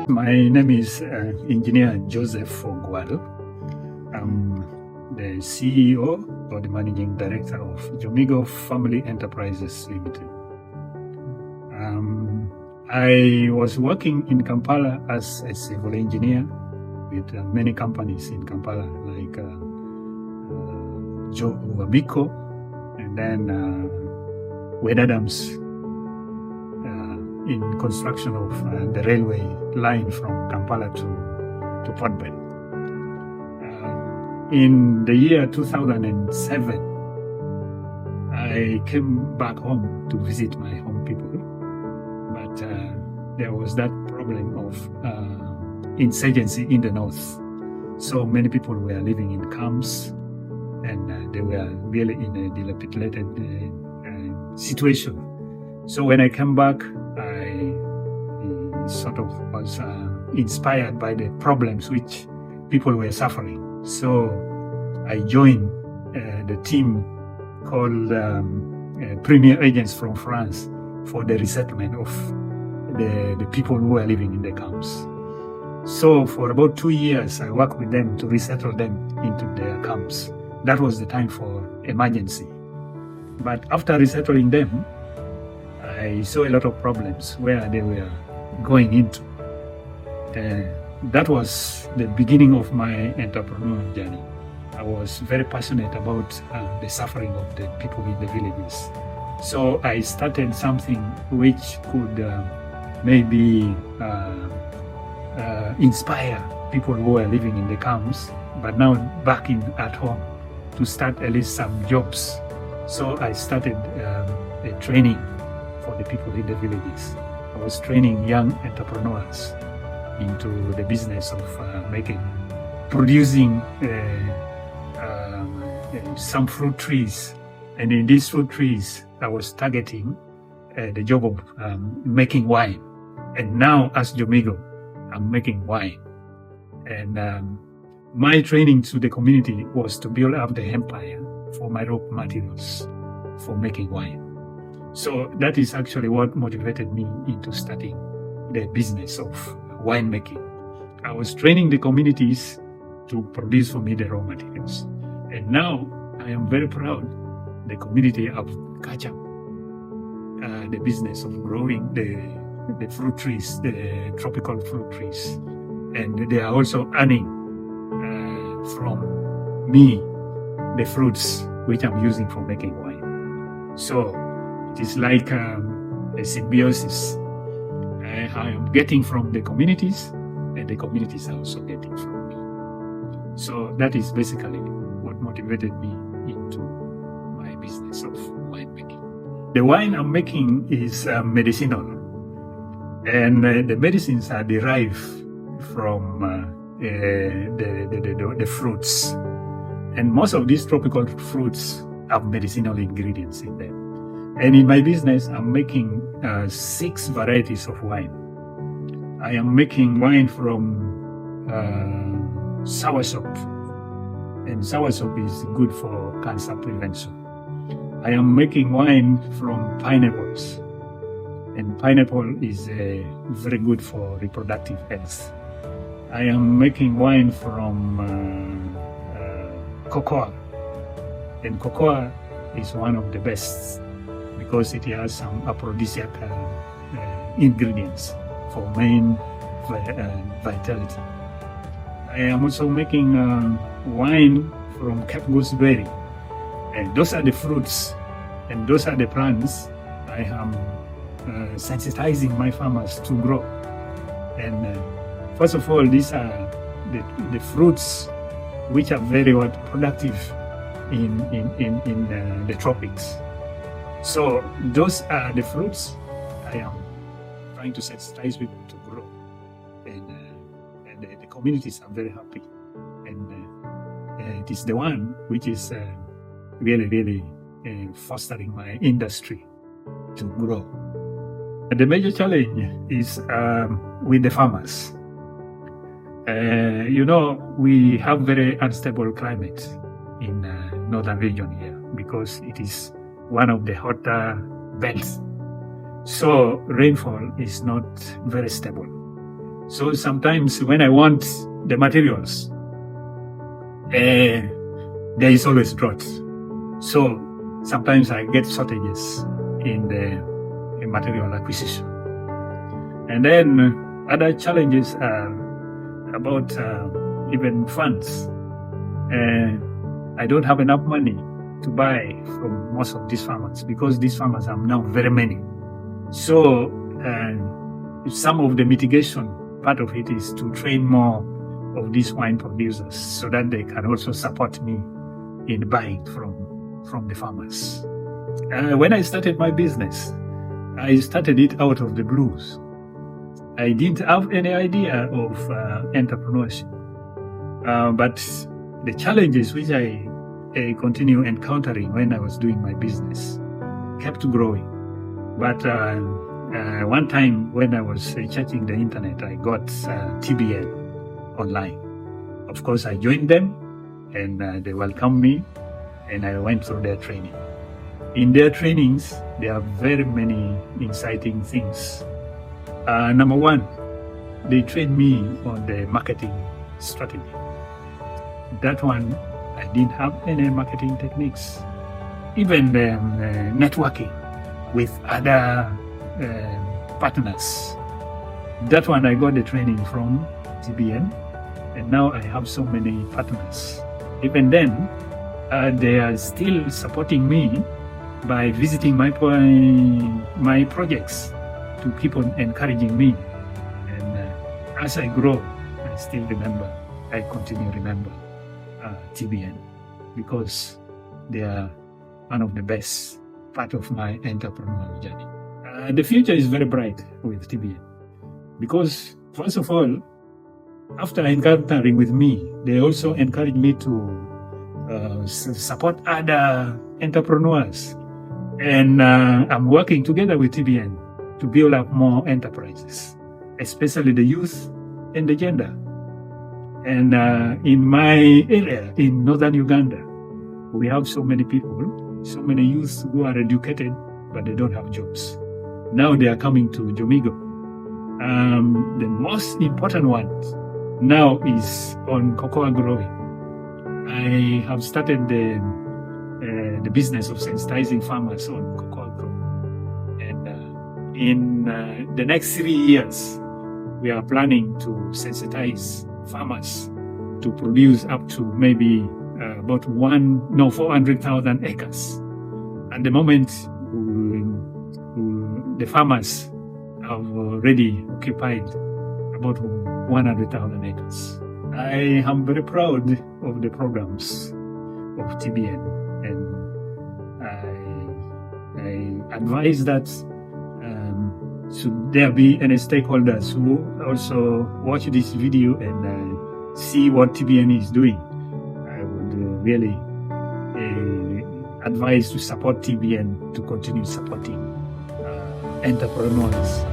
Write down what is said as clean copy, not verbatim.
My name is Engineer Joseph Ogwal. I'm the CEO or the Managing Director of Jomigo Family Enterprises Limited. I was working in Kampala as a civil engineer with many companies in Kampala like Jomigo and then Wedadams in construction of the railway line from Kampala to Port Bell. In the year 2007, I came back home to visit my home people, but there was that problem of insurgency in the north. So many people were living in camps and they were really in a dilapidated situation. So when I came back, I sort of was inspired by the problems which people were suffering. So I joined the team called Premier Agents from France for the resettlement of the people who were living in the camps. So for about 2 years, I worked with them to resettle them into their camps. That was the time for emergency. But after resettling them, I saw a lot of problems where they were going into. That was the beginning of my entrepreneurial journey. I was very passionate about the suffering of the people in the villages. So I started something which could maybe inspire people who were living in the camps, but now back at home, to start at least some jobs. So I started a training for the people in the villages. I was training young entrepreneurs into the business of producing some fruit trees. And in these fruit trees, I was targeting the job of making wine. And now as Jomigo, I'm making wine. And my training to the community was to build up the empire for my raw materials for making wine. So that is actually what motivated me into starting the business of winemaking. I was training the communities to produce for me the raw materials. And now I am very proud the community have catch up the business of growing the fruit trees, the tropical fruit trees. And they are also earning from me the fruits which I'm using for making wine. So it is like a symbiosis. I am getting from the communities, and the communities are also getting from me. So that is basically what motivated me into my business of winemaking. The wine I'm making is medicinal, and the medicines are derived from the fruits. And most of these tropical fruits have medicinal ingredients in them. And in my business, I'm making 6 varieties of wine. I am making wine from soursop, and soursop is good for cancer prevention. I am making wine from pineapples, and pineapple is very good for reproductive health. I am making wine from cocoa, and cocoa is one of the best because it has some aphrodisiac ingredients for main vitality. I am also making wine from Cape gooseberry, and those are the fruits and those are the plants I am sensitizing my farmers to grow. And first of all, these are the fruits which are very productive in the tropics. So those are the fruits I am trying to sensitize people to grow, and the communities are very happy, and it is the one which is really fostering my industry to grow. The major challenge is with the farmers. We have very unstable climate in northern region here because it is one of the hotter belts. So rainfall is not very stable. So sometimes when I want the materials, there is always drought. So sometimes I get shortages in the material acquisition. And then other challenges are about even funds. I don't have enough money to buy from most of these farmers because these farmers are now very many. So some of the mitigation part of it is to train more of these wine producers so that they can also support me in buying from the farmers. When I started my business, I started it out of the blues. I didn't have any idea of entrepreneurship. But the challenges which I continue encountering when I was doing my business kept growing. But one time when I was checking the internet, I got TBN online. Of course, I joined them and they welcomed me and I went through their training. In their trainings, there are very many exciting things. Number one, they trained me on the marketing strategy. That one, I didn't have any marketing techniques. Even networking with other partners. That one, I got the training from TBN, and now I have so many partners. Even then, they are still supporting me by visiting my projects to keep on encouraging me. And as I grow, I continue to remember TBN because they are one of the best part of my entrepreneurial journey. The future is very bright with TBN because, first of all, after encountering with me, they also encourage me to support other entrepreneurs. And I'm working together with TBN to build up more enterprises, especially the youth and the gender. And in my area, in northern Uganda, we have so many people, so many youths who are educated, but they don't have jobs. Now they are coming to Jomigo. The most important one now is on cocoa growing. I have started the business of sensitizing farmers on cocoa growing. And in the next 3 years, we are planning to sensitize farmers to produce up to maybe about 400,000 acres. At the moment, the farmers have already occupied about 100,000 acres. I am very proud of the programs of TBN, and I advise that should there be any stakeholders who also watch this video and see what TBN is doing, I would really advise to support TBN to continue supporting entrepreneurs